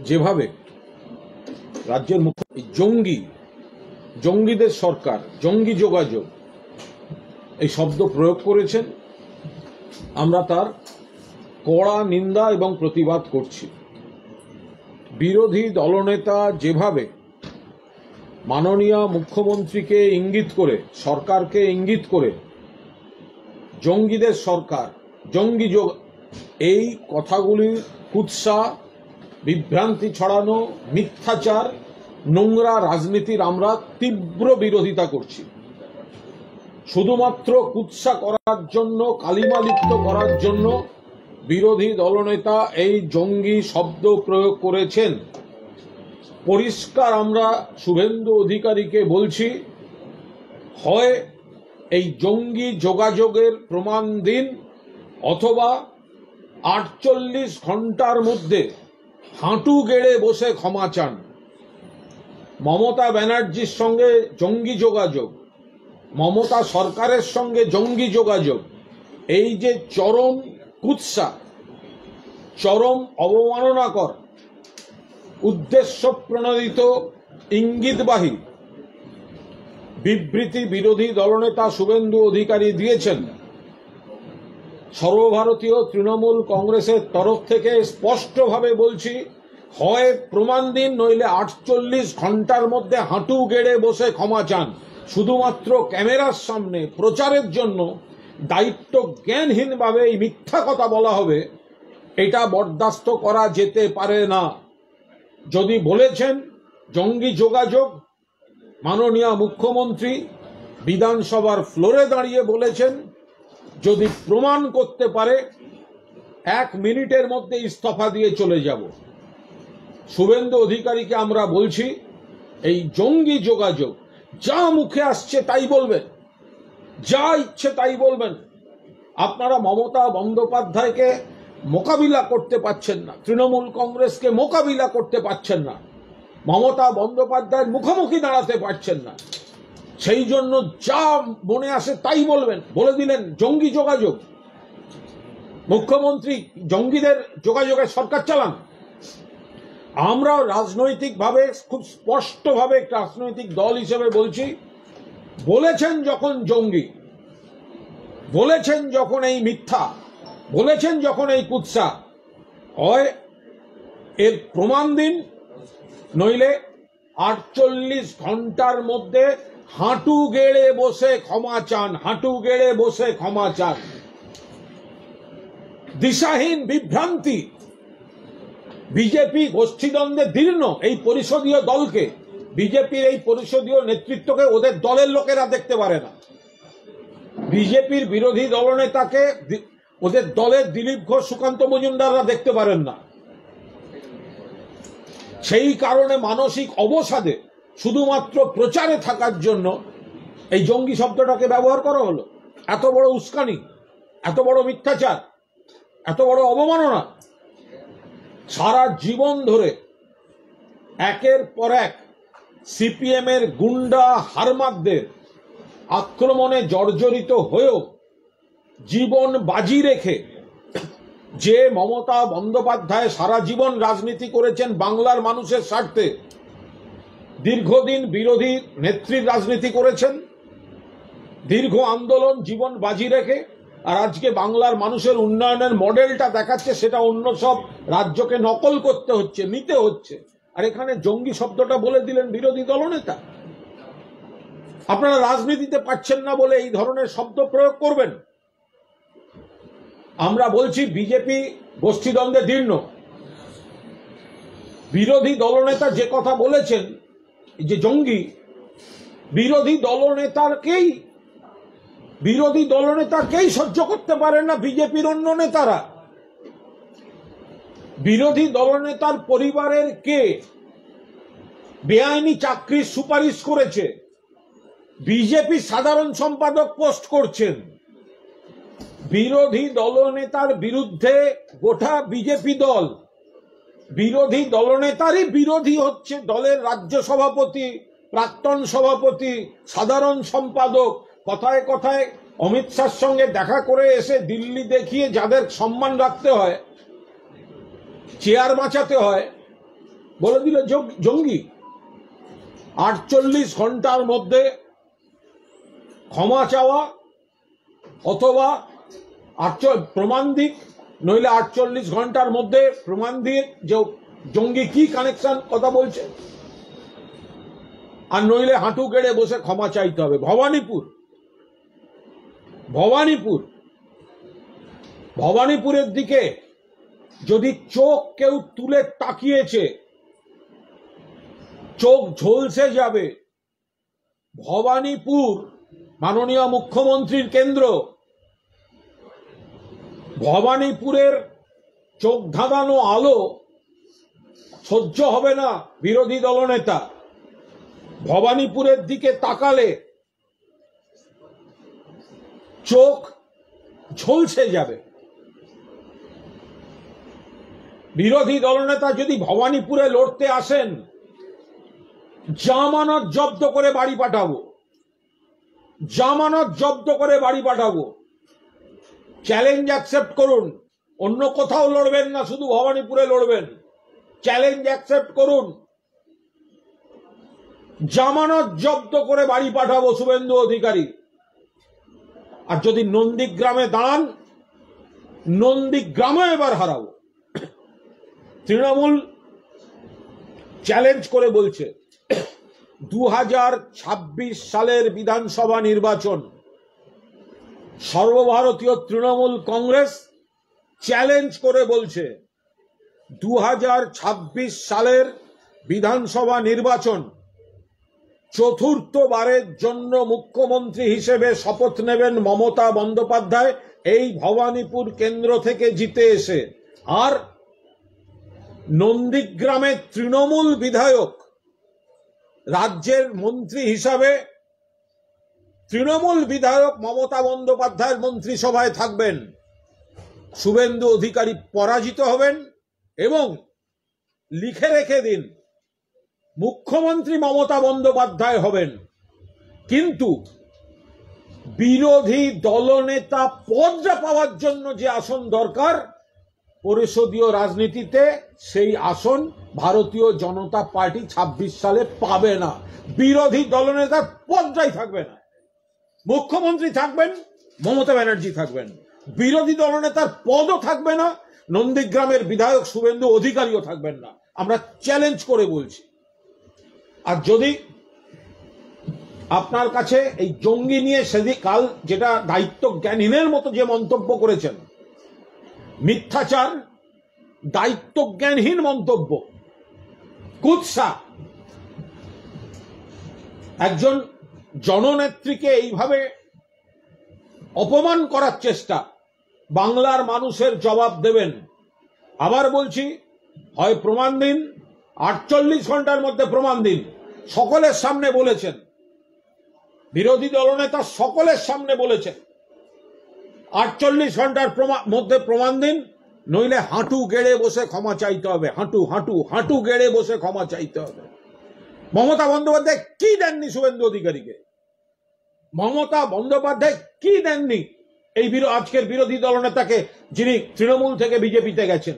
যেভাবে রাজ্যের মুখ্য জঙ্গিদের সরকার, জঙ্গি যোগাযোগ এই শব্দ প্রয়োগ করেছেন, আমরা তার কড়া নিন্দা এবং প্রতিবাদ করছি। বিরোধী দলনেতা যেভাবে মাননীয় মুখ্যমন্ত্রীকে ইঙ্গিত করে, সরকারকে ইঙ্গিত করে জঙ্গিদের সরকার, জঙ্গি যোগ, এই কথাগুলির কুৎসা, বিভ্রান্তি ছড়ানো, মিথ্যাচার, নোংরা রাজনীতির আমরা তীব্র বিরোধিতা করছি। শুধুমাত্র কুৎসা করার জন্য, কালিমা লিপ্ত করার জন্য বিরোধী দলনেতা এই জঙ্গি শব্দ প্রয়োগ করেছেন। পরিষ্কার আমরা শুভেন্দু অধিকারীকে বলছি, হয় এই জঙ্গি যোগাযোগের প্রমাণ দিন, অথবা 48 ঘন্টার মধ্যে হাঁটু গেড়ে বসে ক্ষমা চান। মমতা ব্যানার্জির সঙ্গে জঙ্গি যোগাযোগ, মমতা সরকারের সঙ্গে জঙ্গি যোগাযোগ, এই যে চরম কুৎসা, চরম অবমাননাকর, উদ্দেশ্য প্রণোদিত, ইঙ্গিতবাহী বিবৃতি বিরোধী দলনেতা শুভেন্দু অধিকারী দিয়েছেন। সর্বভারতীয় তৃণমূল কংগ্রেসের তরফ থেকে স্পষ্টভাবে বলছি, হয় প্রমাণ দিন, নইলে 48 ঘন্টার মধ্যে হাঁটু গেড়ে বসে ক্ষমা চান। শুধুমাত্র ক্যামেরার সামনে প্রচারের জন্য দায়িত্ব জ্ঞানহীনভাবে এই মিথ্যা কথা বলা হবে, এটা বরদাস্ত করা যেতে পারে না। যদি বলেছেন জঙ্গি যোগাযোগ, মাননীয় মুখ্যমন্ত্রী বিধানসভার ফ্লোরে দাঁড়িয়ে বলেছেন, যদি প্রমাণ করতে পারে 1 মিনিটের মধ্যে ইস্তফা দিয়ে চলে যাব। শুভেন্দু অধিকারীকে আমরা বলছি, এই জঙ্গি যোগাযোগ যা মুখে আসছে তাই বলবেন, যা ইচ্ছে তাই বলবেন। আপনারা মমতা বন্দ্যোপাধ্যায়কে মোকাবিলা করতে পারছেন না, তৃণমূল কংগ্রেসকে মোকাবিলা করতে পারছেন না, মমতা বন্দ্যোপাধ্যায়ের মুখোমুখি দাঁড়াতে পারছেন না, সেই জন্য যা মনে আসে তাই বলবেন। বলে দিলেন জঙ্গি যোগাযোগ। মুখ্যমন্ত্রী জঙ্গিদের যোগাযোগের সরকার চালান। আমরা রাজনৈতিকভাবে খুব স্পষ্টভাবে একটা রাজনৈতিক দল হিসেবে বলছি, বলেছেন যখন জঙ্গি, বলেছেন যখন এই মিথ্যা, বলেছেন যখন এই কুৎসা, হয় এর প্রমাণ দিন, নইলে 48 ঘন্টার মধ্যে হাঁটু গেড়ে বসে ক্ষমা চান, হাঁটু গেড়ে বসে ক্ষমা চান। দিশাহীন বিভ্রান্তি, বিজেপি গোষ্ঠীদ্বন্দ্বে দীর্ণ এই পরিষদীয় দলকে, বিজেপির এই পরিষদীয় নেতৃত্বকে ওদের দলের লোকেরা দেখতে পারে না। বিজেপির বিরোধী দলনেতাকে ওদের দলের দিলীপ ঘোষ, সুকান্ত মজুমদাররা দেখতে পারেন না। সেই কারণে মানসিক অবসাদে শুধুমাত্র প্রচারে থাকার জন্য এই জঙ্গি শব্দটাকে ব্যবহার করা হলো। এত বড় উস্কানি, এত বড় মিথ্যাচার, এত বড় অবমাননা। সারা জীবন ধরে একের পর এক সিপিএম এর গুন্ডা হারমাদদের আক্রমণে জর্জরিত হয়েও জীবন বাজি রেখে যে মমতা বন্দ্যোপাধ্যায় সারা জীবন রাজনীতি করেছেন বাংলার মানুষের স্বার্থে, দীর্ঘদিন বিরোধী নেত্রীর রাজনীতি করেছেন, দীর্ঘ আন্দোলন, জীবন বাজি রেখে, আর আজকে বাংলার মানুষের উন্নয়নের মডেলটা দেখাচ্ছে, সেটা অন্য সব রাজ্যকে নকল করতে হচ্ছে, নিতে হচ্ছে। আর এখানে জঙ্গি শব্দটা বলে দিলেন বিরোধী দলনেতা। আপনারা রাজনীতিতে পাচ্ছেন না বলে এই ধরনের শব্দ প্রয়োগ করবেন? আমরা বলছি বিজেপি গোষ্ঠীদ্বন্দ্বে দীর্ণ। বিরোধী দলনেতা যে কথা বলেছেন যে জঙ্গি, বিরোধী দলনেতাকেই সহ্য করতে পারেন না বিজেপির অন্য নেতারা। বিরোধী দলনেতার পরিবারের কে বেআইনি চাকরির সুপারিশ করেছে, বিজেপি সাধারণ সম্পাদক পোস্ট করছেন। বিরোধী দলনেতার বিরুদ্ধে গোটা বিজেপি দল, বিরোধী দলনেতারই বিরোধী হচ্ছে দলের রাজ্য সভাপতি, প্রাক্তন সভাপতি, সাধারণ সম্পাদক। কথায় কথায় অমিত শাহর সঙ্গে দেখা করে এসে দিল্লি দেখিয়ে যাদের সম্মান রাখতে হয়, চেয়ার বাঁচাতে হয়, বলে দিল জঙ্গি। 48 ঘন্টার মধ্যে ক্ষমা চাওয়া অথবা প্রমাণ দিক, নইলে 48 ঘন্টার মধ্যে প্রমাণ দিয়ে যে জঙ্গি কি কানেকশন কথা বলছে, আর নইলে হাঁটু গেড়ে বসে ক্ষমা চাইতে হবে। ভবানীপুরের দিকে যদি চোখ কেউ তুলে তাকিয়েছে চোখ ঝলসে যাবে। ভবানীপুর মাননীয় মুখ্যমন্ত্রীর কেন্দ্র। ভবানীপুরের চোখ ধাঁধানো আলো সহ্য হবে না বিরোধী দলনেতা। ভবানীপুরের দিকে তাকালে চোখ ঝলসে যাবে। বিরোধী দলনেতা যদি ভবানীপুরে লড়তে আসেন, জামানত জব্দ করে বাড়ি পাঠাবো, জামানত জব্দ করে বাড়ি পাঠাবো। চ্যালেঞ্জ অ্যাকসেপ্ট করুন, অন্য কোথাও লড়বেন না, শুধু ভবানীপুরে লড়বেন। চ্যালেঞ্জ অ্যাকসেপ্ট করুন, জামানত জব্দ করে বাড়ি পাঠাবো শুভেন্দু অধিকারী। আর যদি নন্দীগ্রামে দাঁড়ান, নন্দীগ্রামে এবার হারাবো। তৃণমূল চ্যালেঞ্জ করে বলছে 2026 সালের বিধানসভা নির্বাচন সর্বভারতীয় তৃণমূল কংগ্রেস চ্যালেঞ্জ করে বলছে 2026 সালের বিধানসভা নির্বাচন চতুর্থবারের জন্য মুখ্যমন্ত্রী হিসেবে শপথ নেবেন মমতা বন্দ্যোপাধ্যায় এই ভবানীপুর কেন্দ্র থেকে জিতে এসে। আর নন্দীগ্রামের তৃণমূল বিধায়ক রাজ্যের মন্ত্রী হিসাবে তৃণমূল বিধায়ক মমতা বন্দ্যোপাধ্যায়ের মন্ত্রিসভায় থাকবেন। শুভেন্দু অধিকারী পরাজিত হবেন এবং লিখে রেখে দিন মুখ্যমন্ত্রী মমতা বন্দ্যোপাধ্যায় হবেন। কিন্তু বিরোধী দলনেতা পদটা পাওয়ার জন্য যে আসন দরকার পরিষদীয় রাজনীতিতে, সেই আসন ভারতীয় জনতা পার্টি 26 সালে পাবে না। বিরোধী দলনেতার পদটাই থাকবে না। মুখ্যমন্ত্রী থাকবেন, মমতা ব্যানার্জি থাকবেন, বিরোধী দলনেতার পদও থাকবে না, নন্দীগ্রামের বিধায়ক শুভেন্দু অধিকারীও থাকবেন না। আমরা চ্যালেঞ্জ করে বলছি। আর যদি আপনার কাছে এই জঙ্গি নিয়ে সেদিন কাল যেটা দায়িত্ব জ্ঞানহীনের মতো যে মন্তব্য করেছেন, মিথ্যাচার, দায়িত্ব জ্ঞানহীন মন্তব্য, কুৎসা, একজন জননেত্রীকে এইভাবে অপমান করার চেষ্টা, বাংলার মানুষের জবাব দেবেন। আবার বলছি, হয় প্রমাণ দিন, 48 ঘন্টার মধ্যে প্রমাণ দিন। সকলের সামনে বলেছেন, বিরোধী দলনেতা সকলের সামনে বলেছেন 48 ঘন্টার মধ্যে প্রমাণ দিন, নইলে হাঁটু গেড়ে বসে ক্ষমা চাইতে হবে। হাঁটু গেড়ে বসে ক্ষমা চাইতে হবে। মমতা বন্দ্যোপাধ্যায় কি দেননি শুভেন্দু অধিকারীকে? মমতা বন্দ্যোপাধ্যায় কি দেননি এই আজকের বিরোধী দলনেতাকে, যিনি তৃণমূল থেকে বিজেপিতে গেছেন?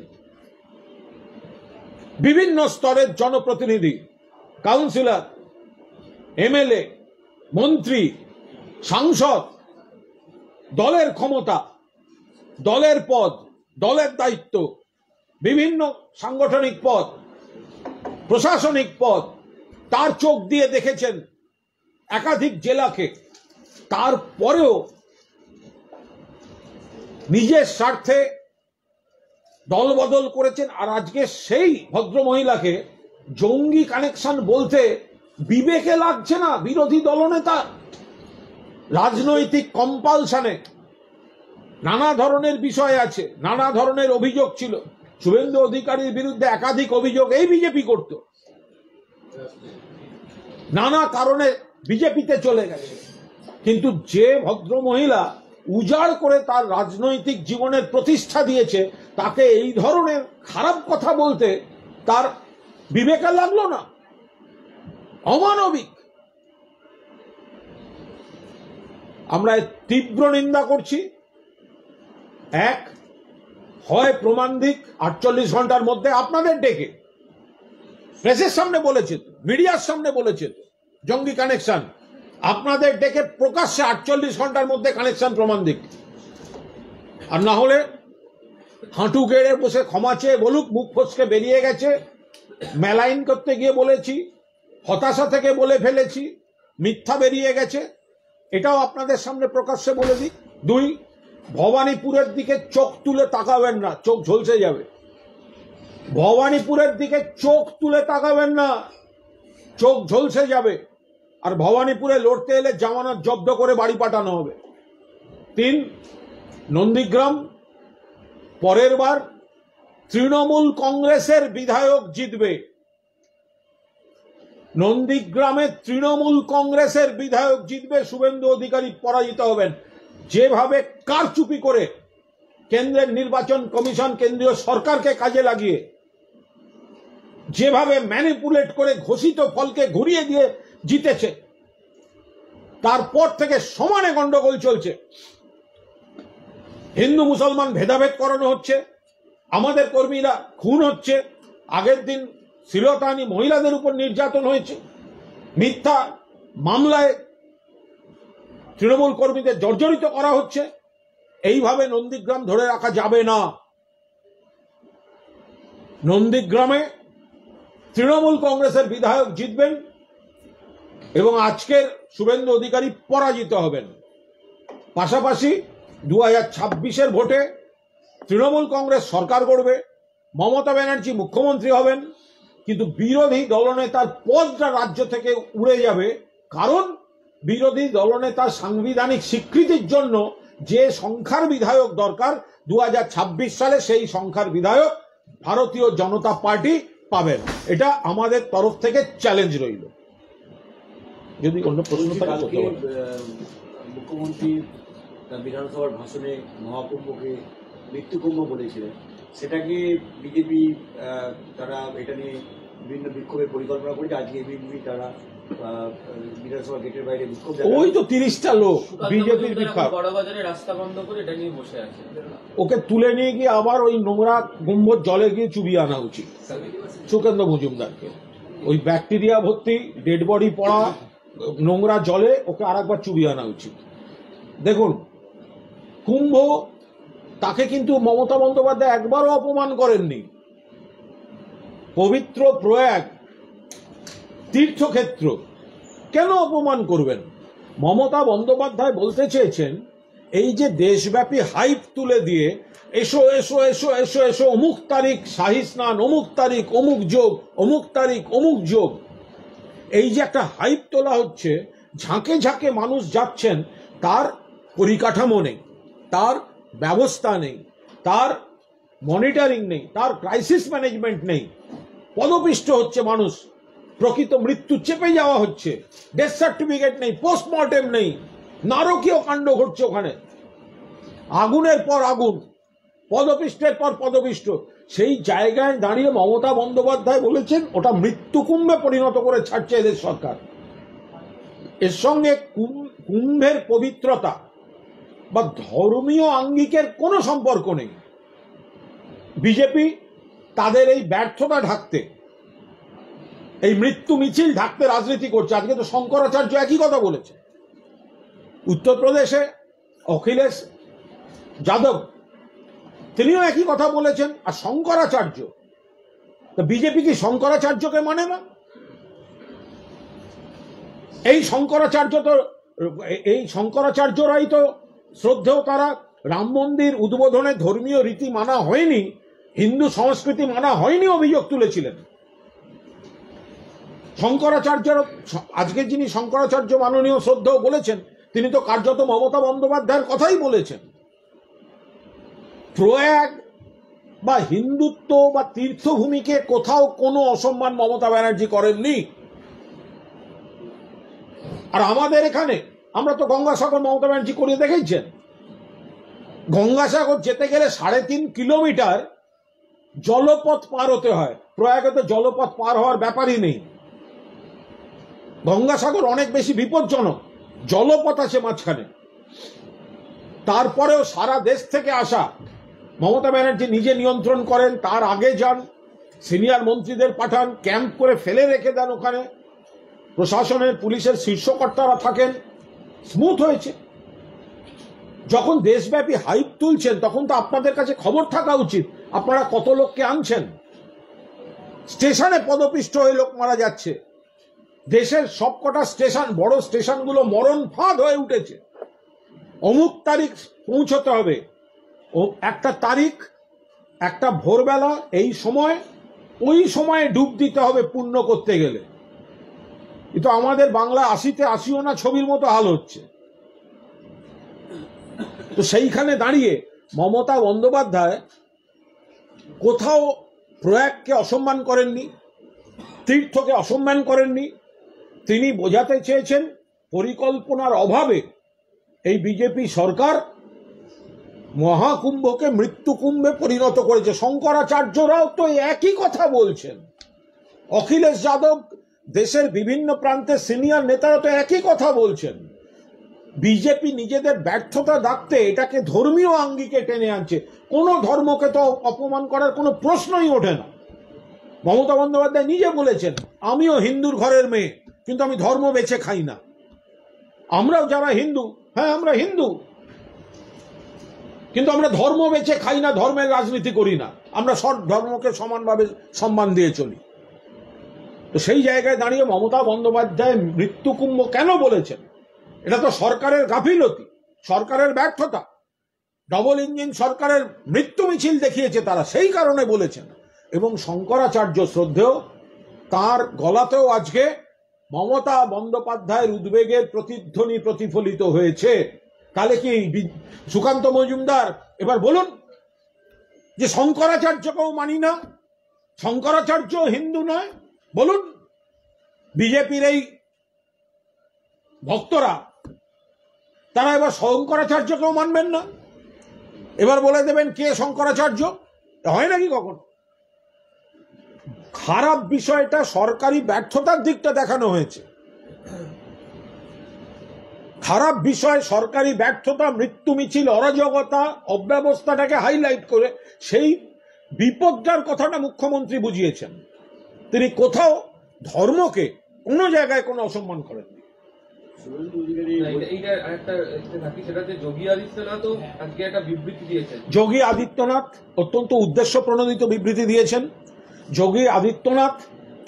বিভিন্ন স্তরের জনপ্রতিনিধি, কাউন্সিলর, এমএলএ, মন্ত্রী, সাংসদ, দলের ক্ষমতা, দলের পদ, দলের দায়িত্ব, বিভিন্ন সাংগঠনিক পদ, প্রশাসনিক পদ, তার চোখ দিয়ে দেখেছেন একাধিক জেলাকে। তারপরেও নিজের স্বার্থে দলবদল করেছেন। আর আজকে সেই ভদ্রমহিলাকে জঙ্গি কানেকশন বলতে বিবেকে লাগছে না বিরোধী দলনেতা। রাজনৈতিক কম্পালশনে নানা ধরনের বিষয় আছে, নানা ধরনের অভিযোগ ছিল। শুভেন্দু অধিকারীর বিরুদ্ধে একাধিক অভিযোগ এই বিজেপি করত, নানা কারণে বিজেপিতে চলে গেছে। কিন্তু যে ভদ্রমহিলা উজাড় করে তার রাজনৈতিক জীবনের প্রতিষ্ঠা দিয়েছে, তাকে এই ধরনের খারাপ কথা বলতে তার বিবেকে লাগলো না। অমানবিক। আমরা তীব্র নিন্দা করছি। এক, হয় প্রমাণ দিক 48 ঘন্টার মধ্যে আপনাদের ডেকে, প্রেসের সামনে বলেছে, মিডিয়ার সামনে বলেছে জঙ্গি কানেকশন। আপনাদের ডেকে প্রকাশ্যে 48 ঘন্টার মধ্যে কানেকশন প্রমাণ দিক, আর না হলে হাঁটু গেড়ে বসে ক্ষমা চেয়ে বলুক। মুখ ফসকে বেরিয়ে গেছে, মেলাইন করতে গিয়ে বলেছি, হতাশা থেকে বলে ফেলেছি, মিথ্যা বেরিয়ে গেছে, এটাও আপনাদের সামনে প্রকাশ্যে বলে দিই। 2, ভবানীপুরের দিকে চোখ তুলে তাকাবেন না, চোখ ঝলসে যাবে। ভবানীপুরের দিকে চোখ তুলে তাকাবেন না, চোখ ঝলসে যাবে। আর ভবানীপুরে লড়তে এলে জামানত জব্দ করে বাড়ি পাঠানো হবে। 3, নন্দীগ্রাম পরের বার তৃণমূল কংগ্রেসের বিধায়ক জিতবে। নন্দীগ্রামে তৃণমূল কংগ্রেসের বিধায়ক জিতবে, শুভেন্দু অধিকারী পরাজিত হবেন। যেভাবে কারচুপি করে কেন্দ্রের নির্বাচন কমিশন কেন্দ্রীয় সরকারকে কাজে লাগিয়ে যেভাবে ম্যানিপুলেট করে ঘোষিত ফলকে ঘুরিয়ে দিয়ে জিতেছে, তারপর থেকে সমানে গন্ডগোল চলছে। হিন্দু মুসলমান ভেদাভেদ করানো হচ্ছে, আমাদের কর্মীরা খুন হচ্ছে, আগের দিন শ্লীলতাহানি মহিলাদের উপর নির্যাতন হয়েছে, মিথ্যা মামলায় তৃণমূল কর্মীদের জর্জরিত করা হচ্ছে। এইভাবে নন্দীগ্রাম ধরে রাখা যাবে না। নন্দীগ্রামে তৃণমূল কংগ্রেসের বিধায়ক জিতবেন এবং আজকের শুভেন্দু অধিকারী পরাজিত হবেন। পাশাপাশি 2026-এর ভোটে তৃণমূল কংগ্রেস সরকার গড়বে, মমতা ব্যানার্জি মুখ্যমন্ত্রী হবেন, কিন্তু বিরোধী দলনেতার পদটা রাজ্য থেকে উড়ে যাবে। কারণ বিরোধী দলনেতার সাংবিধানিক স্বীকৃতির জন্য যে সংখ্যার বিধায়ক দরকার 2026 সালে, সেই সংখ্যার বিধায়ক ভারতীয় জনতা পার্টি পাবেন। এটা আমাদের তরফ থেকে চ্যালেঞ্জ রইল। যদি অন্য প্রশ্ন থাকে, মুখ্যমন্ত্রী বিধানসভার ভাষণে মহাকুম্ভকে মৃত্যুকুম্ভ বলেছিলেন, সেটাকে বিজেপি তারা এটা নিয়ে বিভিন্ন বিক্ষোভের পরিকল্পনা করেছে। আজকে তারা বিধানসভা গেটের বাইরে বিক্ষোভ, ওই তো 30টা লোক বিজেপির বিক্ষোভ, বড়বাজারে রাস্তা বন্ধ করে এটা নিয়ে বসে আছে। ওকে তুলে নিয়ে গিয়ে আবার ওই নোংরা গম্বুজ জলে গিয়ে চুবিয়ে আনা উচিত সুকেন্দ্র মজুমদারকে। ওই ব্যাকটেরিয়া ভর্তি ডেড বডি পড়া নোংরা জলে ওকে আরেকবার চুবিয়ে আনা উচিত। দেখুন, কুম্ভ তাকে কিন্তু মমতা বন্দ্যোপাধ্যায় একবারও অপমান করেননি। পবিত্র প্রয়াগ তীর্থক্ষেত্র, কেন অপমান করবেন? মমতা বন্দ্যোপাধ্যায় বলতে চেয়েছেন এই যে দেশব্যাপী হাইপ তুলে দিয়ে এসো এসো এসো এসো এসো, অমুক তারিখ শাহী স্নান, অমুক তারিখ অমুক যোগ, অমুক তারিখ অমুক যোগ, এই যে একটা হাইপ তোলা হচ্ছে, ঝাঁকে ঝাঁকে মানুষ যাচ্ছেন, তার পরিকাঠামো নেই, তার ব্যবস্থা নেই, তার মনিটরিং নেই, তার ক্রাইসিস ম্যানেজমেন্ট নেই। পদপিষ্ট হচ্ছে মানুষ, প্রকৃত মৃত্যু চেপে যাওয়া হচ্ছে, ডেথ সার্টিফিকেট নেই, পোস্টমর্টেম নেই, নারকীয় কাণ্ড ঘটছে ওখানে, আগুনের পর আগুন, পদপিষ্টের পর পদপিষ্ট। সেই জায়গায় দাঁড়িয়ে মমতা বন্দ্যোপাধ্যায় বলেছেন ওটা মৃত্যুকুম্ভে পরিণত করে ছাড়ছে এদের সরকার। এর সঙ্গে কুম্ভের পবিত্রতা বা ধর্মীয় আঙ্গিকের কোনো সম্পর্ক নেই। বিজেপি তাদের এই ব্যর্থতা ঢাকতে, এই মৃত্যু মিছিল ঢাকতে রাজনীতি করছে। আজকে তো শঙ্করাচার্য একই কথা বলেছে। উত্তরপ্রদেশে অখিলেশ যাদব তিনিও একই কথা বলেছেন। আর শঙ্করাচার্য, তো বিজেপি কি শঙ্করাচার্যকে মানে না? এই শঙ্করাচার্যরাই তো শ্রদ্ধেয়, তারা রাম মন্দির উদ্বোধনে ধর্মীয় রীতি মানা হয়নি, হিন্দু সংস্কৃতি মানা হয়নি অভিযোগ তুলেছিলেন। শঙ্করাচার্য, আজকে যিনি শঙ্করাচার্য মাননীয় শ্রদ্ধেয় বলেছেন, তিনি তো কার্যত মমতা বন্দ্যোপাধ্যায়ের কথাই বলেছেন। প্রয়াগ বা হিন্দুত্ব বা তীর্থভূমিকে কোথাও কোনো অসম্মান মমতা ব্যানার্জি করেননি। আর আমাদের এখানে আমরা তো গঙ্গাসাগর মমতা ব্যানার্জি করিয়ে দেখেছেন। গঙ্গাসাগর যেতে গেলে 3.5 কিলোমিটার জলপথ পার হতে হয়। প্রয়াগে তো জলপথ পার হওয়ার ব্যাপারই নেই। গঙ্গাসাগর অনেক বেশি বিপজ্জনক, জলপথ আছে মাঝখানে। তারপরেও সারা দেশ থেকে আসা, মমতা ব্যানার্জি নিজে নিয়ন্ত্রণ করেন, তার আগে যান, সিনিয়র মন্ত্রীদের পাঠান, ক্যাম্প করে ফেলে রেখে দেন ওখানে, প্রশাসনের পুলিশের শীর্ষকর্তারা থাকেন, স্মুথ হয়েছে। যখন দেশব্যাপী হাইপ তুলছেন তখন তো আপনাদের কাছে খবর থাকা উচিত আপনারা কত লোককে আনছেন। স্টেশনে পদপিষ্ট হয়ে লোক মারা যাচ্ছে, দেশের সবকটা স্টেশন, বড় স্টেশনগুলো মরণ ফাঁদ হয়ে উঠেছে। অমুক তারিখ পৌঁছতে হবে, ও একটা তারিখ, একটা ভোরবেলা, এই সময়, ওই সময়ে ডুব দিতে হবে পূর্ণ করতে গেলে। কিন্তু আমাদের বাংলা ৮০তে ৮০ও না ছবির মতো হাল হচ্ছে। তো সেইখানে দাঁড়িয়ে মমতা বন্দ্যোপাধ্যায় কোথাও প্রয়াগকে অসম্মান করেননি, তীর্থকে অসম্মান করেননি। তিনি বোঝাতে চেয়েছেন পরিকল্পনার অভাবে এই বিজেপি সরকার মহাকুম্ভকে মৃত্যুকুম্ভে পরিণত করেছে। শঙ্করাচার্যরাও তো একই কথা বলছেন, অখিলেশ যাদব, দেশের বিভিন্ন প্রান্তের সিনিয়র নেতারা তো একই কথা বলছেন। বিজেপি নিজেদের ব্যর্থতা ডাকতে এটাকে ধর্মীয় আঙ্গিকে টেনে আনছে। কোনো ধর্মকে তো অপমান করার কোনো প্রশ্নই ওঠে না। মমতা বন্দ্যোপাধ্যায় নিজে বলেছেন, আমিও হিন্দুর ঘরের মেয়ে, কিন্তু আমি ধর্ম বেছে খাই না। আমরাও যারা হিন্দু, হ্যাঁ আমরা হিন্দু, কিন্তু আমরা ধর্ম বেছে খাই না, ধর্মের রাজনীতি করি না, আমরা সব ধর্মকে সমানভাবে সম্মান দিয়ে চলি। তো সেই জায়গায় দাঁড়িয়ে মমতা বন্দ্যোপাধ্যায় মৃত্যুকুম্ভ কেন বলেছেন? এটা তো সরকারের গাফিলতি, সরকারের ব্যর্থতা। ডবল ইঞ্জিন সরকারের মৃত্যু মিছিল দেখিয়েছে তারা, সেই কারণে বলেছেন। এবং শঙ্করাচার্য শ্রদ্ধেয়, তার গলাতেও আজকে মমতা বন্দ্যোপাধ্যায়ের উদ্বেগের প্রতিধ্বনি প্রতিফলিত হয়েছে। তাহলে কি সুকান্ত মজুমদার এবার বলুন যে শঙ্করাচার্যকেও মানি না, শঙ্করাচার্য হিন্দু নয়? বলুন, বিজেপির এই ভক্তরা তারা এবার শঙ্করাচার্যকেও মানবেন না? এবার বলে দেবেন কে শঙ্করাচার্য? হয় নাকি কখন? খারাপ বিষয়টা সরকারি ব্যর্থতার দিকটা দেখানো হয়েছে। খারাপ বিষয় সরকারি ব্যর্থতা, মৃত্যু মিছিল, অরাজকতা, অব্যবস্থাটাকে হাইলাইট করে সেই বিপদটার কথাটা মুখ্যমন্ত্রী বুঝিয়েছেন। তিনি কোথাও ধর্মকে কোনো জায়গায় কোনো অসম্মান করেননি। যোগী আদিত্যনাথ অত্যন্ত উদ্দেশ্য প্রণোদিত বিবৃতি দিয়েছেন। যোগী আদিত্যনাথ,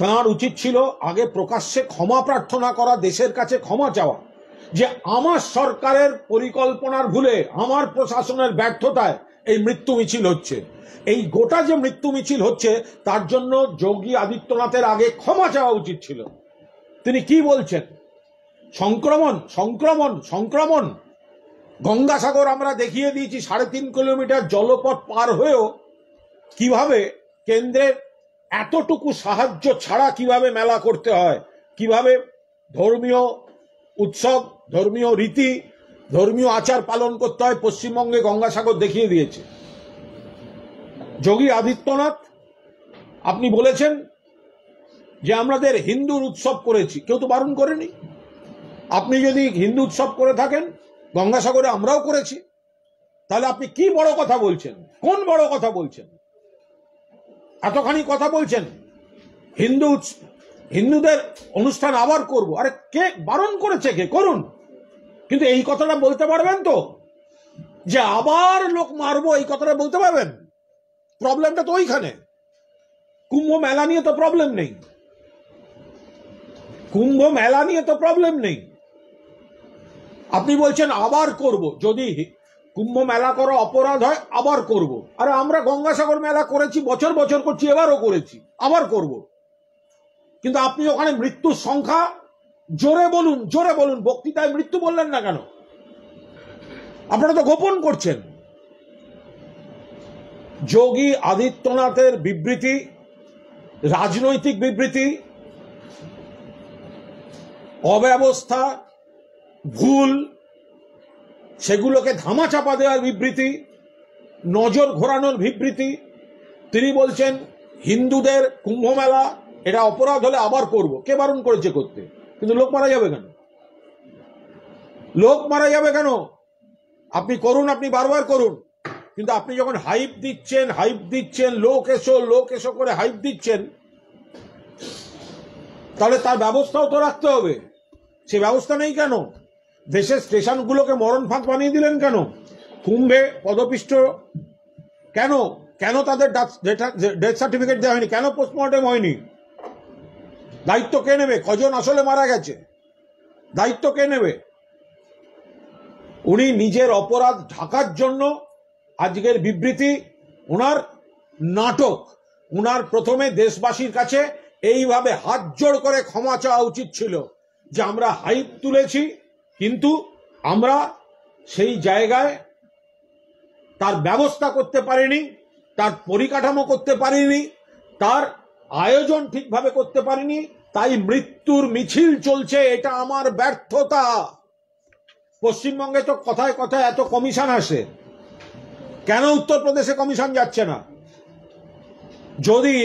তাঁর উচিত ছিল আগে প্রকাশ্যে ক্ষমা প্রার্থনা করা, দেশের কাছে ক্ষমা চাওয়া, যে আমার সরকারের পরিকল্পনার ভুলে, আমার প্রশাসনের ব্যর্থতায় এই মৃত্যু মিছিল হচ্ছে। এই গোটা যে মৃত্যু মিছিল হচ্ছে তার জন্য যোগী আদিত্যনাথের আগে ক্ষমা চাওয়া উচিত ছিল। তিনি কি বলছেন? সংক্রমণ, সংক্রমণ, সংক্রমণ। গঙ্গাসাগর আমরা দেখিয়ে দিয়েছি, 3.5 কিলোমিটার জলপথ পার হয়েও কিভাবে কেন্দ্রের এতটুকু সাহায্য ছাড়া কিভাবে মেলা করতে হয়, কিভাবে ধর্মীয় উৎসব, ধর্মীয় রীতি, ধর্মীয় আচার পালন করতে হয়, পশ্চিমবঙ্গে গঙ্গাসাগর দেখিয়ে দিয়েছে। যোগী আদিত্যনাথ, আপনি বলেছেন যে আমাদের হিন্দুর উৎসব করেছি, কেউ তো বারণ করেনি। আপনি যদি হিন্দু উৎসব করে থাকেন, গঙ্গাসাগরে আমরাও করেছি, তাহলে আপনি কি বড় কথা বলছেন? কোন বড় কথা বলছেন? এতখানি কথা বলছেন হিন্দুদের অনুষ্ঠান আবার করব। আরে কে বারণ করেছে? কে? করুন, কিন্তু এই কথাটা বলতে পারবেন তো, যে আবার লোক মারবো, এই কথাটা বলতে পারবেন? প্রবলেমটা তো ওইখানে। কুম্ভ মেলা নিয়ে তো প্রবলেম নেই, কুম্ভ মেলা নিয়ে তো প্রবলেম নেই। আপনি বলছেন আবার করব, যদি কুম্ভ মেলা করা অপরাধ হয় আবার করব। আরে আমরা গঙ্গাসাগর মেলা করেছি, বছর বছর করছি, এবারও করেছি, আবার করব। কিন্তু আপনি ওখানে মৃত্যুর সংখ্যা জোরে বলুন, জোরে বলুন। বক্তৃতায় মৃত্যু বললেন না কেন? আপনারা তো গোপন করছেন। যোগী আদিত্যনাথের বিবৃতি, রাজনৈতিক বিবৃতি, অব্যবস্থা, ভুল, সেগুলোকে ধামাচাপা দেওয়ার বিবৃতি, নজর ঘোরানোর বিবৃতি। তিনি বলছেন হিন্দুদের কুম্ভ মেলা এটা অপরাধ হলে আবার করব। কে বারণ করেছে করতে? কিন্তু লোক মারা যাবে কেন? লোক মারা যাবে কেন? আপনি করুন, আপনি বারবার করুন, কিন্তু আপনি যখন হাইপ দিচ্ছেন লোক এসো করে হাইপ দিচ্ছেন, তাহলে তার ব্যবস্থাও তো রাখতে হবে। সে ব্যবস্থা নেই কেন? দেশের স্টেশনগুলোকে মরণ ফাঁক বানিয়ে দিলেন কেন? কুম্ভে পদপিষ্ট কেন? কেন তাদের ডেথ সার্টিফিকেট দেওয়া হয়নি? কেন পোস্টমর্টেম হয়নি? দায়িত্ব কে নেবে? কজন আসলে মারা গেছে? দায়িত্ব কে নেবে? উনি নিজের অপরাধ ঢাকার জন্য আজকের বিবৃতি ওনার নাটক। ওনার প্রথমে দেশবাসীর কাছে এইভাবে হাত জোড় করে ক্ষমা চাওয়া উচিত ছিল যে আমরা হাইপ তুলেছি, কিন্তু আমরা সেই জায়গায় তার ব্যবস্থা করতে পারিনি, তার পরিকাঠামো করতে পারিনি, তার আয়োজন ঠিকভাবে করতে পারিনি, তাই মৃত্যুর মিছিল চলছে। এটা আমার ব্যর্থতা। পশ্চিমবঙ্গে তো কথায় কথায় এত কমিশন আসে, কেন উত্তরপ্রদেশে কমিশন যাচ্ছে না? যদি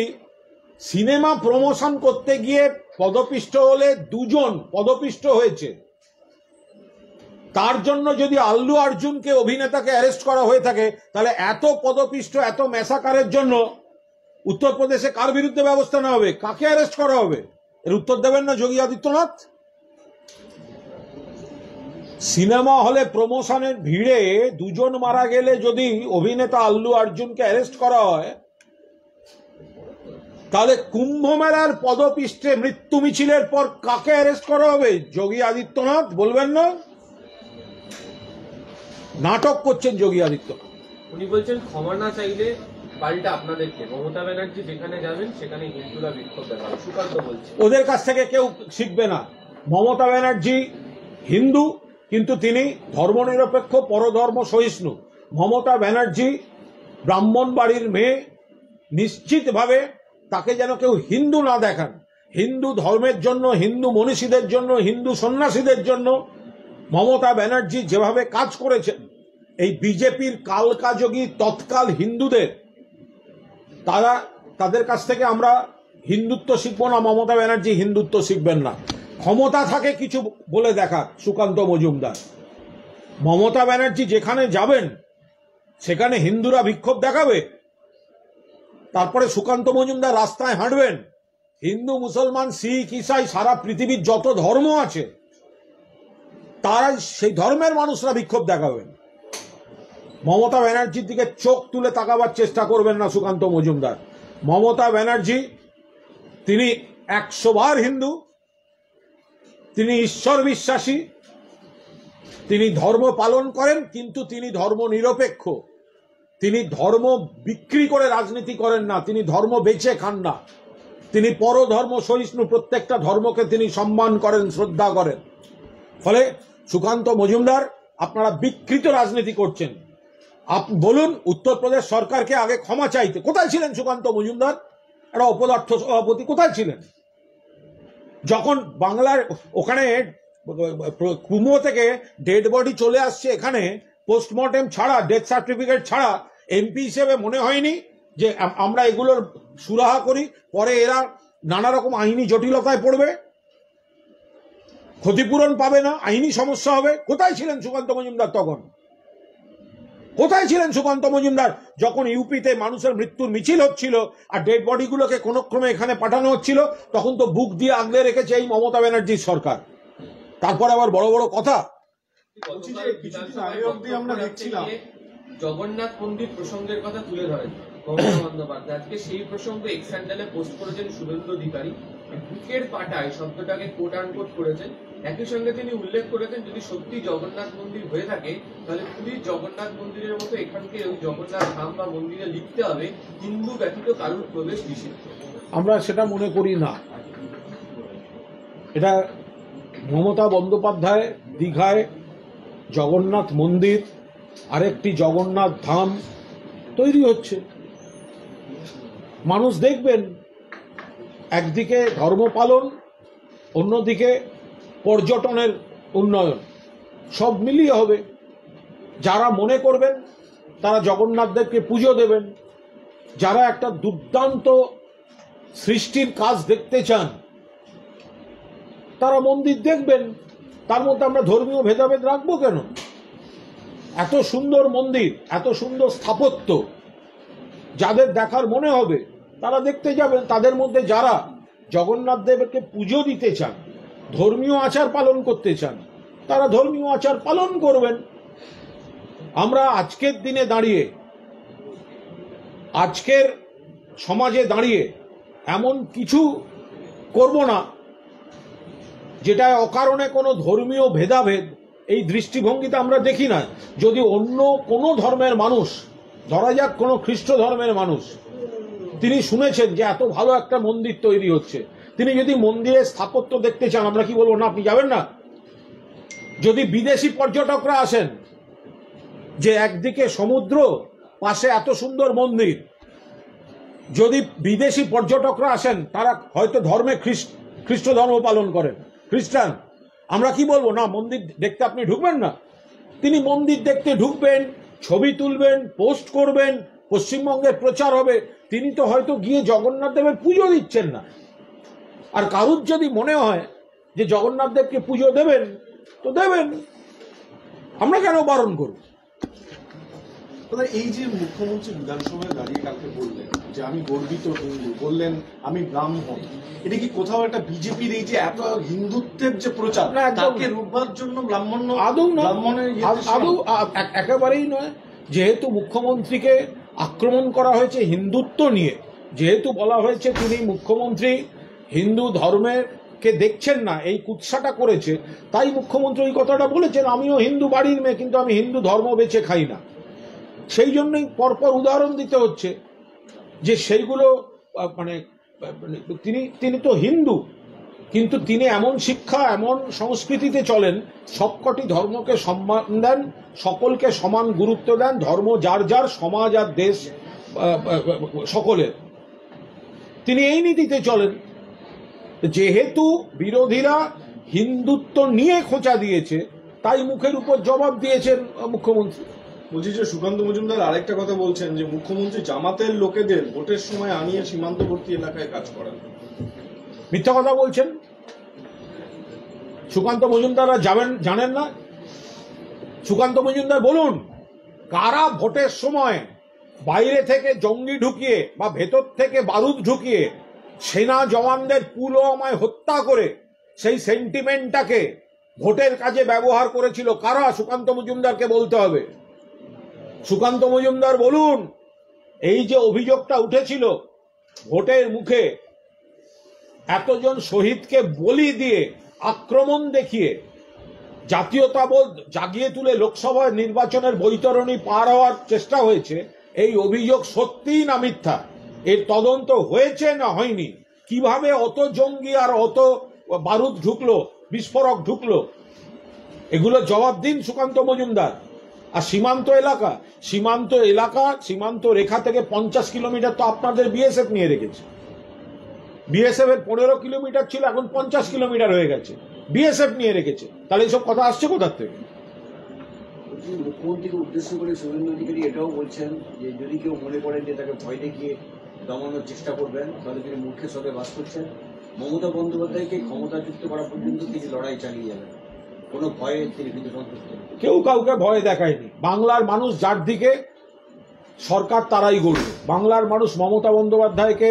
সিনেমা প্রমোশন করতে গিয়ে পদপিষ্ট হলে 2 জন পদপিষ্ট হয়েছে, তার জন্য যদি আল্লু অর্জুনকে অভিনেতাকে অ্যারেস্ট করা হয়ে থাকে, তাহলে এত পদপিষ্ট এত ম্যাসাকারের জন্য উত্তরপ্রদেশে কার বিরুদ্ধে ব্যবস্থা নেওয়া হবে? কাকে অ্যারেস্ট করা হবে? এর উত্তর দেবেন না যোগী আদিত্যনাথ? সিনেমা হলে প্রমোশনের ভিড়ে 2 জন মারা গেলে যদি অভিনেতা আল্লু অর্জুনকে অ্যারেস্ট করা হয়, তাহলে কুম্ভ মেলার পদপিষ্টে মৃত্যু মিছিলের পর কাকে অ্যারেস্ট করা হবে? যোগী আদিত্যনাথ বলবেন না? নাটক করছেন যোগী আদিত্যনাথ। উনি বলছেন ক্ষমা না চাইলে পাল্টা আপনাদেরকে, মমতা ব্যানার্জি যেখানে যাবেন সেখানে হিন্দুরা বিক্ষোভ দেখাবে, সুকান্ত বলছে। ওদের কাছ থেকে কেউ শিখবে না। মমতা ব্যানার্জি হিন্দু, কিন্তু তিনি ধর্মনিরপেক্ষ, পরধর্ম সহিষ্ণু। মমতা ব্যানার্জি ব্রাহ্মণ বাড়ির মেয়ে, নিশ্চিতভাবে তাকে যেন কেউ হিন্দু না দেখান। হিন্দু ধর্মের জন্য, হিন্দু মনীষীদের জন্য, হিন্দু সন্ন্যাসীদের জন্য মমতা ব্যানার্জি যেভাবে কাজ করেছেন, এই বিজেপির কালকাযোগী তৎকাল হিন্দুদের, তাদের কাছ থেকে আমরা হিন্দুত্ব শিখব না। মমতা ব্যানার্জি হিন্দুত্ব শিখবেন না। ক্ষমতা থাকে কিছু বলে দেখা সুকান্ত মজুমদার। মমতা ব্যানার্জি যেখানে যাবেন সেখানে হিন্দুরা বিক্ষোভ দেখাবে, তারপরে সুকান্ত মজুমদার রাস্তায় হাঁটবেন, হিন্দু, মুসলমান, শিখ, ইসাই, সারা পৃথিবীর যত ধর্ম আছে তারা সেই ধর্মের মানুষরা বিক্ষোভ দেখাবেন। মমতা ব্যানার্জির দিকে চোখ তুলে তাকাবার চেষ্টা করবেন না সুকান্ত মজুমদার। মমতা ব্যানার্জি তিনি 100 বার হিন্দু, তিনি ঈশ্বর বিশ্বাসী, তিনি ধর্ম পালন করেন, কিন্তু তিনি ধর্ম নিরপেক্ষ। তিনি ধর্ম বিক্রি করে রাজনীতি করেন না, তিনি ধর্ম বেচে খান না। তিনি পরধর্ম সহিষ্ণু, প্রত্যেকটা ধর্মকে তিনি সম্মান করেন, শ্রদ্ধা করেন। ফলে সুকান্ত মজুমদার, আপনারা বিকৃত রাজনীতি করছেন। আপনি বলুন উত্তরপ্রদেশ সরকারকে আগে ক্ষমা চাইতে। কোথায় ছিলেন সুকান্ত মজুমদার? একটা অপদার্থ সভাপতি কোথায় ছিলেন? যখন বাংলার ওখানে কুম্ভ থেকে ডেড বডি চলে আসছে এখানে পোস্টমর্টেম ছাড়া, ডেথ সার্টিফিকেট ছাড়া, এমপি হিসেবে মনে হয়নি যে আমরা এগুলোর সুরাহা করি, পরে এরা নানা রকম আইনি জটিলতায় পড়বে, ক্ষতিপূরণ পাবে না, আইনি সমস্যা হবে? কোথায় ছিলেন সুকান্ত মজুমদার তখন? কোথায় ছিলেন সুকান্ত মজুমদার যখন ইউপিতে মানুষের মৃত্যুর মিছিল হচ্ছিল আর ডেড বডিগুলোকে কোন ক্রমে এখানে পাঠানো হচ্ছিল? তখন তো বুক দিয়ে আগলে রেখেছে এই মমতা ব্যানার্জির সরকার। তারপর আবার বড় বড় কথা। জগন্নাথ মন্দির প্রসঙ্গের কথা তুলে ধরেন মমতা বন্দ্যোপাধ্যায়। আজকে সেই প্রসঙ্গ এক্স হ্যান্ডেলে পোস্ট করেছেন শুভেন্দু অধিকারী। বুকের পাটায় শব্দটাকে কোট আনকোট করেছেন। একই সঙ্গে তিনি উল্লেখ করেছেন, যদি সত্যি জগন্নাথ মন্দির হয়ে থাকে তাহলে পুরীর জগন্নাথ মন্দিরের মতো এখানকে ওই জগন্নাথ ধাম বা মন্দিরে লিখতে হবে হিন্দু ব্যতীত কারুর প্রবেশ নিষিদ্ধ। আমরা সেটা মনে করি না। এটা মমতা বন্দ্যোপাধ্যায় দীঘায় জগন্নাথ মন্দির, আরেকটি জগন্নাথ ধাম তৈরি হচ্ছে, মানুষ দেখবেন। একদিকে ধর্ম পালন, অন্যদিকে পর্যটনের উন্নয়ন, সব মিলিয়ে হবে। যারা মনে করবেন তারা জগন্নাথদেরকে পুজো দেবেন, যারা একটা দুর্দান্ত সৃষ্টির কাজ দেখতে চান তারা মন্দির দেখবেন। তার মধ্যে আমরা ধর্মীয় ভেদাভেদ রাখবো কেন? এত সুন্দর মন্দির, এত সুন্দর স্থাপত্য, যাদের দেখার মনে হবে তারা দেখতে যাবেন। তাদের মধ্যে যারা জগন্নাথ দেবকে পুজো দিতে চান, ধর্মীয় আচার পালন করতে চান, তারা ধর্মীয় আচার পালন করবেন। আমরা আজকের দিনে দাঁড়িয়ে, আজকের সমাজে দাঁড়িয়ে এমন কিছু করব না যেটা অকারণে কোনো ধর্মীয় ভেদাভেদ, এই দৃষ্টিভঙ্গিতে আমরা দেখি না। যদি অন্য কোনো ধর্মের মানুষ, ধরা যাক কোনো খ্রিস্ট ধর্মের মানুষ, তিনি শুনেছেন যে এত ভালো একটা মন্দির তৈরি হচ্ছে, তিনি যদি মন্দিরের স্থাপত্য দেখতে চান, আমরা কি বলবো না আপনি যাবেন না? যদি বিদেশি পর্যটকরা আসেন, যে একদিকে সমুদ্র, পাশে এত সুন্দর মন্দির, যদি বিদেশি পর্যটকরা আসেন, তারা হয়তো ধর্মে খ্রিস্ট ধর্ম পালন করেন, খ্রিস্টান, আমরা কি বলবো না মন্দির দেখতে আপনি ঢুকবেন না? তিনি মন্দির দেখতে ঢুকবেন, ছবি তুলবেন, পোস্ট করবেন, পশ্চিমবঙ্গের প্রচার হবে। তিনি তো হয়তো গিয়ে জগন্নাথ দেবের পুজো দিচ্ছেন না। আর কারুর যদি মনে হয় যে জগন্নাথ দেবকে পুজো দেবেন, তো দেবেন, আমরা কেন বারণ করব? এই যে মুখ্যমন্ত্রী বিধানসভায় দাঁড়িয়ে কালকে বললেন যে আমি গর্বিত হিন্দু, বললেন আমি ব্রাহ্মণ, এটা কি কোথাও একটা বিজেপির এই যে এত হিন্দুত্বের যে প্রচার, না, একদম তাকে রূপবার জন্য ব্রাহ্মণ্য আদৌ না, ব্রাহ্মণের আদৌ একেবারেই নয়। যেহেতু মুখ্যমন্ত্রীকে আক্রমণ করা হয়েছে হিন্দুত্ব নিয়ে, যেহেতু বলা হয়েছে তিনি মুখ্যমন্ত্রী হিন্দু ধর্মের কে দেখছেন না, এই কুৎসাটা করেছে, তাই মুখ্যমন্ত্রী এই কথাটা বলেছেন, আমিও হিন্দু বাড়ির মেয়ে, কিন্তু আমি হিন্দু ধর্ম বেছে খাই না। সেই জন্যই পরপর উদাহরণ দিতে হচ্ছে যে সেইগুলো মানে তিনি তো হিন্দু, কিন্তু তিনি এমন শিক্ষা, এমন সংস্কৃতিতে চলেন, সবকটি ধর্মকে সম্মান দেন, সকলকে সমান গুরুত্ব দেন, ধর্ম যার যার, সমাজ আর দেশ সকলের, তিনি এই নীতিতে চলেন। যেহেতু বিরোধীরা হিন্দুত্ব নিয়ে খোঁচা দিয়েছে, তাই মুখের উপর জবাব দিয়েছেন মুখ্যমন্ত্রী। বলছি যে সুকান্ত মজুমদার আরেকটা কথা বলছেন যে মুখ্যমন্ত্রী জামাতের লোকেদের ভোটের সময় আনিয়ে সীমান্তবর্তী এলাকায় কাজ করান। মিথ্যা কথা বলছেন। সুকান্ত মজুমদাররা জানেন না? সুকান্ত মজুমদার বলুন, কারা ভোটের সময় বাইরে থেকে জঙ্গি ঢুকিয়ে বা ভেতর থেকে বারুদ ঢুকিয়ে সেনা জওয়ানদের পুলওয়ামায় হত্যা করে সেই সেন্টিমেন্টটাকে ভোটের কাজে ব্যবহার করেছিল কারা? সুকান্ত মজুমদারকে বলতে হবে। সুকান্ত মজুমদার বলুন, এই যে অভিযোগটা উঠেছিল ভোটের মুখে এতজন শহীদকে বলি দিয়ে, আক্রমণ দেখিয়ে, জাতীয়তাবোধ জাগিয়ে তুলে লোকসভা নির্বাচনের বৈতরণী পার হওয়ার চেষ্টা হয়েছে, এই অভিযোগ সত্যিই না মিথ্যা? এর তদন্ত হয়েছে না হয়নি? কিভাবে অত জঙ্গি আর অত বারুদ ঢুকলো, বিস্ফোরক ঢুকলো, এগুলো জবাব দিন সুকান্ত মজুমদার। আর সীমান্ত এলাকা, সীমান্ত রেখা থেকে 50 কিলোমিটার তো আপনাদের বিএসএফ নিয়ে রেখেছে। বিএসএফ এর 15 কিলোমিটার ছিল, এখন 50 কিলোমিটার হয়ে গেছে, বিএসএফ নিয়ে রেখেছে। তাহলে এইসব কথা আসছে কোথার থেকে? মুখ্যমন্ত্রীকে উদ্দেশ্য করে শুভেন্দু অধিকারী এটাও বলছেন যে যদি কেউ মনে করেন যে তাকে ভয় দেখিয়ে দমানোর চেষ্টা করবেন, তাহলে তিনি মূর্খের সঙ্গে বাস করছেন। মমতা বন্দ্যোপাধ্যায়কে ক্ষমতাযুক্ত করা পর্যন্ত তিনি লড়াই চালিয়ে যাবেন, কোনো ভয়ে তিনি কিন্তু সন্তুষ্ট নন। কেউ কাউকে ভয় দেখায়নি। বাংলার মানুষ যার দিকে, সরকার তারাই গড়বে। বাংলার মানুষ মমতা বন্দ্যোপাধ্যায়কে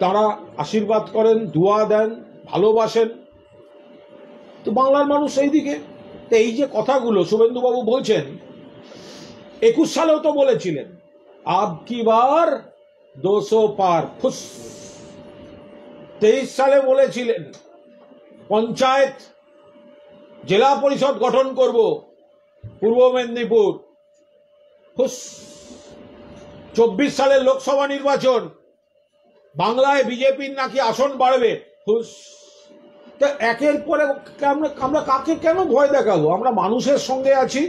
তারা আশীর্বাদ করেন, দোয়া দেন, ভালোবাসেন, তো বাংলার মানুষ এই দিকে। তো এই যে কথাগুলো শুভেন্দুবাবু বলছেন, 21 সালেও তো বলেছিলেন আব কি বার 200 পার ফুস। 23 সালে বলেছিলেন পঞ্চায়েত, জেলা পরিষদ গঠন করব পূর্ব মেদিনীপুর, ফুস। 24 সালের লোকসভা নির্বাচন, বাংলায় বিজেপির নাকি আসন বাড়বে, ফুস। তো একের পরে আমরা কাকে কেন ভয় দেখাবো? আমরা মানুষের সঙ্গে আছি।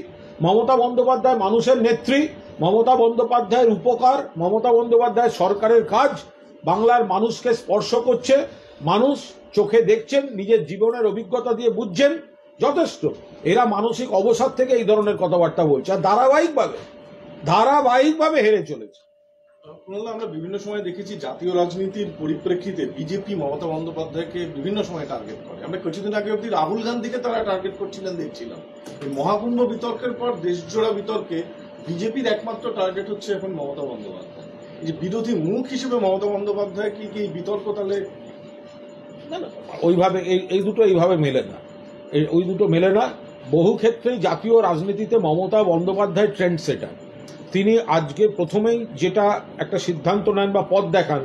মমতা বন্দ্যোপাধ্যায় মানুষের নেত্রী, মমতা বন্দ্যোপাধ্যায়ের উপকার, মমতা বন্দ্যোপাধ্যায়ের সরকারের কাজ বাংলার মানুষকে স্পর্শ করছে। মানুষ চোখে দেখছেন, নিজের জীবনের অভিজ্ঞতা দিয়ে বুঝছেন, যথেষ্ট। এরা মানসিক অবসাদ থেকে এই ধরনের কথাবার্তা বলছে, আর ধারাবাহিকভাবে হেরে চলেছে। আমরা বিভিন্ন সময় দেখেছি জাতীয় রাজনীতির পরিপ্রেক্ষিতে বিজেপি মমতা বন্দ্যোপাধ্যায়কে বিভিন্ন সময় টার্গেট করে। আমরা কিছুদিন আগে অব্দি রাহুল গান্ধীকে তারা টার্গেট করছিলেন দেখছিলাম। এই মহাকুম্ভ বিতর্কের পর দেশজোড়া বিতর্কে বিজেপির একমাত্র টার্গেট হচ্ছে এখন মমতা বন্দ্যোপাধ্যায়। এই যে বিরোধী মুখ হিসেবে মমতা বন্দ্যোপাধ্যায় কি এই বিতর্ক তাহলে না না, ওইভাবে এই দুটো এইভাবে মেলে না, ওই দুটো মেলে না। বহু ক্ষেত্রেই জাতীয় রাজনীতিতে মমতা বন্দ্যোপাধ্যায় ট্রেন্ড সেটার। তিনি আজকে প্রথমেই যেটা একটা সিদ্ধান্ত নেন বা পথ দেখান,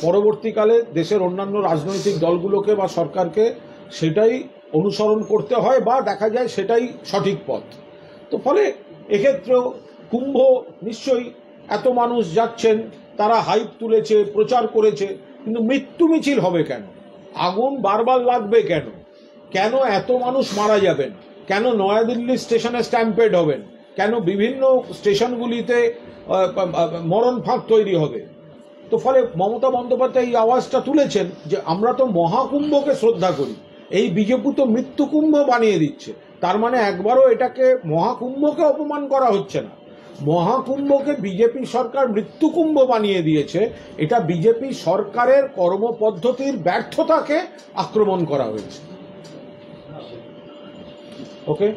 পরবর্তীকালে দেশের অন্যান্য রাজনৈতিক দলগুলোকে বা সরকারকে সেটাই অনুসরণ করতে হয় বা দেখা যায় সেটাই সঠিক পথ। তো ফলে এক্ষেত্রেও কুম্ভ নিশ্চয়ই এত মানুষ যাচ্ছেন, তারা হাইপ তুলেছে, প্রচার করেছে, কিন্তু মৃত্যু মিছিল হবে কেন? আগুন বারবার লাগবে কেন? কেন এত মানুষ মারা যাবেন? কেন নয়াদিল্লি স্টেশনে স্ট্যাম্পেড হবেন? কেন বিভিন্ন স্টেশনগুলিতে মরণ ফাঁক তৈরি হবে? তো ফলে মমতা বন্দ্যোপাধ্যায় এই আওয়াজটা তুলেছেন যে আমরা তো মহাকুম্ভকে শ্রদ্ধা করি, এই বিজেপি তো মৃত্যুকুম্ভ বানিয়ে দিচ্ছে। তার মানে একবারও এটাকে মহাকুম্ভকে অপমান করা হচ্ছে না, মহাকুম্ভকে বিজেপি সরকার মৃত্যুকুম্ভ বানিয়ে দিয়েছে। এটা বিজেপি সরকারের কর্মপদ্ধতির ব্যর্থতাকে আক্রমণ করা হয়েছে। ওকে,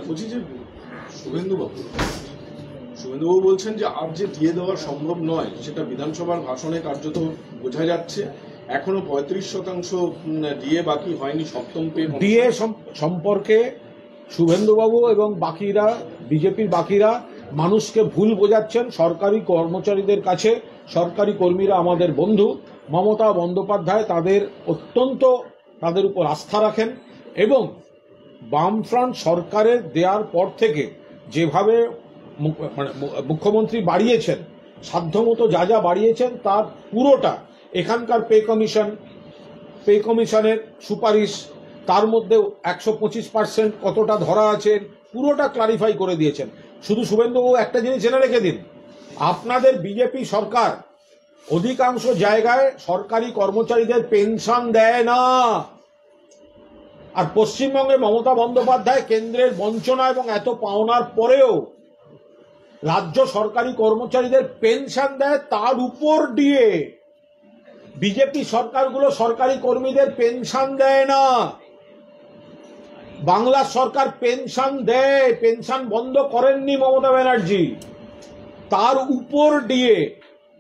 বলছি যে শুভেন্দুবাবু বলছেন যে আর যে দিয়ে দেওয়া সম্ভব নয়, সেটা বিধানসভার ভাষণে কার্যত বোঝা যাচ্ছে। এখনো 35% ডিএ বাকি হয়নি সপ্তম পে। ডিএ সম্পর্কে শুভেন্দুবাবু এবং বাকিরা, বিজেপির বাকিরা মানুষকে ভুল বোঝাচ্ছেন সরকারি কর্মচারীদের কাছে। সরকারি কর্মীরা আমাদের বন্ধু। মমতা বন্দ্যোপাধ্যায় তাদের উপর আস্থা রাখেন এবং বামফ্রন্ট সরকারের দেওয়ার পর থেকে যেভাবে মুখ্যমন্ত্রী বাড়িয়েছেন, সাধ্যমতো যা যা বাড়িয়েছেন তার পুরোটা এখানকার পে কমিশনের সুপারিশ, তার মধ্যে 125% কতটা ধরা আছে পুরোটা ক্লারিফাই করে দিয়েছেন। শুধু শুভেন্দুবাবু একটা জিনিস জেনে রেখে দিন, আপনাদের বিজেপি সরকার অধিকাংশ জায়গায় সরকারি কর্মচারীদের পেনশন দেয় না। আর পশ্চিমবঙ্গে মমতা বন্দ্যোপাধ্যায় কেন্দ্রের বঞ্চনা এবং এত পাওনার পরেও রাজ্য সরকারি কর্মচারীদের পেনশন দেয়, তার উপর দিয়ে বিজেপি সরকারগুলো সরকারি কর্মীদের পেনশন দেয় না। বাংলা সরকার পেনশন দেয়, পেনশন বন্ধ করেননি মমতা ব্যানার্জি, তার উপর দিয়ে।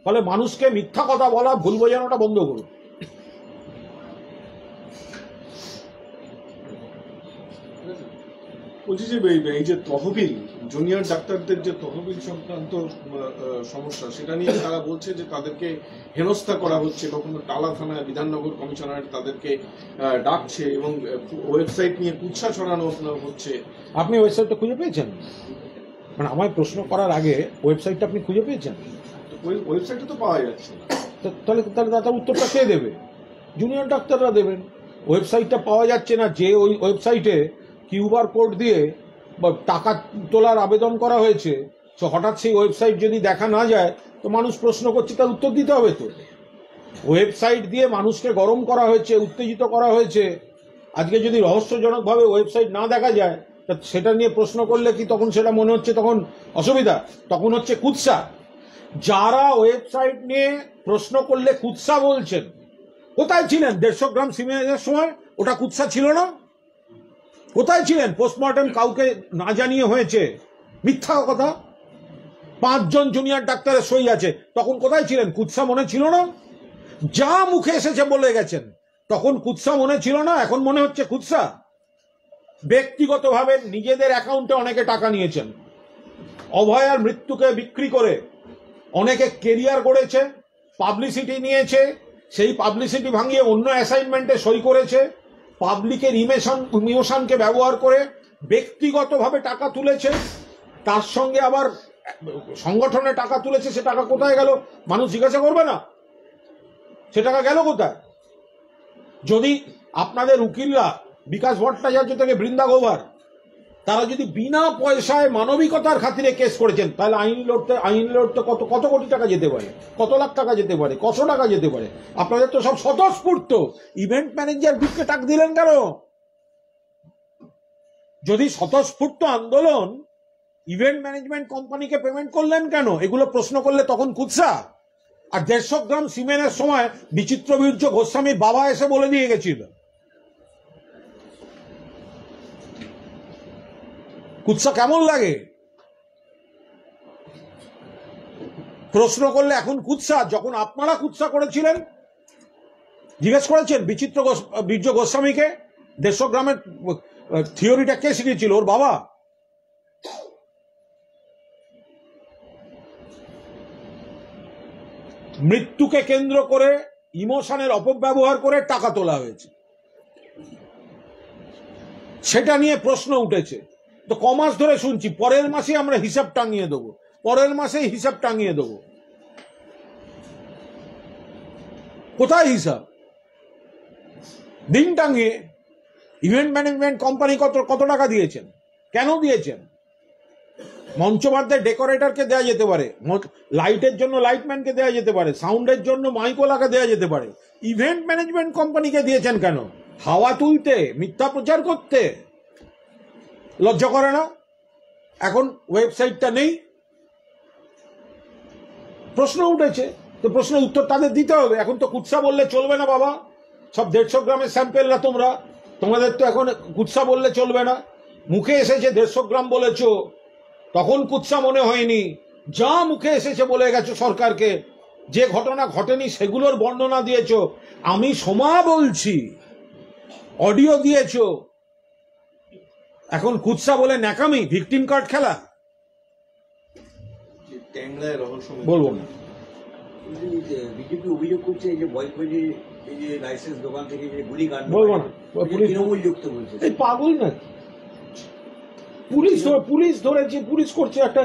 ফলে মানুষকে মিথ্যা কথা বলা, ভুল বোঝানোটা বন্ধ করুন। বলছি যে এই যে তহবিল, জুনিয়র ডাক্তারদের যে তহবিল সংক্রান্ত সমস্যা, সেটা নিয়ে তারা বলছে যে তাদেরকে হেনস্থা করা হচ্ছে। কখনো টালা থানায় বিধাননগর কমিশনারেট তাদেরকে ডাকছে এবং ওয়েবসাইট নিয়ে কুৎসা ছড়ানো হচ্ছে। আপনি ওয়েবসাইটটা খুঁজে পেয়েছেন? মানে আমায় প্রশ্ন করার আগে ওয়েবসাইটটা আপনি খুঁজে পেয়েছেন? ওয়েবসাইটে তো পাওয়া যাচ্ছে না। তাহলে তার উত্তরটা কে দেবে? জুনিয়র ডাক্তাররা দেবেন। ওয়েবসাইটটা পাওয়া যাচ্ছে না, যে ওই ওয়েবসাইটে কিউআর কোড দিয়ে টাকা তোলার আবেদন করা হয়েছে, তো হঠাৎ সেই ওয়েবসাইট যদি দেখা না যায় তো মানুষ প্রশ্ন করছে, তার উত্তর দিতে হবে তো। ওয়েবসাইট দিয়ে মানুষকে গরম করা হয়েছে, উত্তেজিত করা হয়েছে। আজকে যদি রহস্যজনকভাবে ওয়েবসাইট না দেখা যায়, তা সেটা নিয়ে প্রশ্ন করলে কি তখন সেটা মনে হচ্ছে তখন অসুবিধা? তখন হচ্ছে কুৎসা। যারা ওয়েবসাইট নিয়ে প্রশ্ন করলে কুৎসা বলছেন, কোথায় ছিলেন 150 গ্রাম সিমেন্টের সময়? ওটা কুৎসা ছিল না? কোথায় ছিলেন? পোস্টমর্টম কাউকে না জানিয়ে হয়েছে, মিথ্যা কথা। 5 জন জুনিয়র ডাক্তারের সই আছে, তখন কোথায় ছিলেন? কুৎসা মনে ছিল না? যা মুখে এসেছে বলে গেছেন, তখন কুৎসা মনে ছিল না, এখন মনে হচ্ছে কুৎসা। ব্যক্তিগতভাবে নিজেদের অ্যাকাউন্টে অনেকে টাকা নিয়েছেন, অভয়ার মৃত্যুকে বিক্রি করে অনেকে কেরিয়ার গড়েছে, পাবলিসিটি নিয়েছে, সেই পাবলিসিটি ভাঙিয়ে অন্য অ্যাসাইনমেন্টে সই করেছে, পাবলিকের ইমোশনকে ব্যবহার করে ব্যক্তিগতভাবে টাকা তুলেছে, তার সঙ্গে আবার সংগঠনে টাকা তুলেছে। সে টাকা কোথায় গেল মানুষ জিজ্ঞাসা করবে না? সে টাকা গেল কোথায়? যদি আপনাদের উকিলরা বিকাশ ভট্টাচার্য থেকে বৃন্দা গোভার তারা যদি বিনা পয়সায় মানবিকতার খাতিরে কেস করেছেন, তাহলে আইন লড়তে কত কোটি টাকা যেতে পারে, কত লাখ টাকা যেতে পারে, কত টাকা যেতে পারে। আপনাদের তো সব স্বতঃস্ফূর্ত। ইভেন্ট ম্যানেজার গ্রুপকে টাকা দিলেন কেন? যদি স্বতঃস্ফূর্ত আন্দোলন, ইভেন্ট ম্যানেজমেন্ট কোম্পানিকে পেমেন্ট করলেন কেন? এগুলো প্রশ্ন করলে তখন কুৎসা। আর 150 গ্রাম সিমেন্টের সময় বিচিত্রবীর্য গোস্বামীর বাবা এসে বলে দিয়ে গেছিল। কুৎসা কেমন লাগে? প্রশ্ন করলে এখন কুৎসা। যখন আপনারা কুৎসা করেছিলেন, জিজ্ঞেস করেছেন বীর্য গোস্বামীকে 150 গ্রামের থিওরিটা কে শিখিয়েছিল? ওর বাবা। মৃত্যুকে কেন্দ্র করে ইমোশনের অপব্যবহার করে টাকা তোলা হয়েছে, সেটা নিয়ে প্রশ্ন উঠেছে। তো কমাস ধরে শুনছি পরের মাসে আমরা হিসাব টাঙিয়ে দেবো, পরের মাসেই হিসাব টাঙিয়ে দেবো। কোথায় হিসাব? দিন টাঙিয়ে। ইভেন্ট ম্যানেজমেন্ট কোম্পানি কত টাকা দিয়েছেন, কেন দিয়েছেন? মঞ্চবাদ্যের ডেকোরেটরকে দেওয়া যেতে পারে, লাইটের জন্য লাইটম্যানকে দেওয়া যেতে পারে, সাউন্ডের জন্য মাইকোলাকে দেওয়া যেতে পারে। ইভেন্ট ম্যানেজমেন্ট কোম্পানিকে দিয়েছেন কেন? হাওয়া তুলতে, মিথ্যা প্রচার করতে। লজ্জা করে না? এখন ওয়েবসাইটটা নেই, প্রশ্ন উঠেছে, তো প্রশ্নের উত্তর তাদের দিতে হবে। এখন তো কুৎসা বললে চলবে না বাবা। সব 150 গ্রামের স্যাম্পেলরা তোমাদের তো এখন কুৎসা বললে চলবে না। মুখে এসেছে 150 গ্রাম বলেছ, তখন কুৎসা মনে হয়নি। যা মুখে এসেছে বলে গেছো সরকারকে, যে ঘটনা ঘটেনি সেগুলোর বর্ণনা দিয়েছ। আমি সোমা বলছি, অডিও দিয়েছ, এখন কুৎসা বলে ন্যাকামি, ভিকটিম কার্ড খেলা। বলবো না। বিজেপি অভিযোগ করছে এই যে বয়কটের এই যে লাইসেন্স দোকান থেকে যে গুলি কাণ্ড, বলবো না, তৃণমূল যুক্ত বলছে। এই পাগল না, পুলিশ ধরেছে, পুলিশ করছে একটা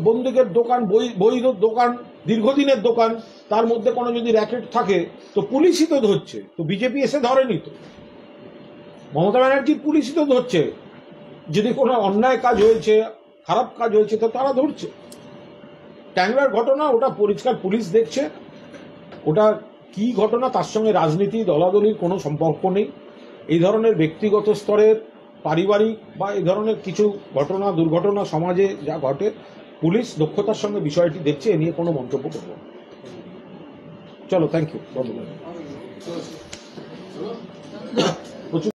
বন্দুকের দোকান, বৈধ দোকান, দীর্ঘদিনের দোকান, তার মধ্যে কোনো যদি র্যাকেট থাকে তো পুলিশই তো ধরছে। তো বিজেপি এসে ধরেনি তো, মমতা ব্যানার্জির পুলিশই তো ধরছে। যদি কোনো অন্যায় কাজ হয়েছে, খারাপ কাজ হয়েছে, তো তারা ধরছে। ট্যাংরার ঘটনা ওটা পরিষ্কার পুলিশ দেখছে। ওটা কি ঘটনা, তার সঙ্গে রাজনীতি দলাদলির কোনো সম্পর্ক নেই। এই ধরনের ব্যক্তিগত স্তরের, পারিবারিক বা এই ধরনের কিছু ঘটনা, দুর্ঘটনা সমাজে যা ঘটে, পুলিশ দক্ষতার সঙ্গে বিষয়টি দেখছে। এ নিয়ে কোনো মন্তব্য করব না। চলো, থ্যাংক ইউ।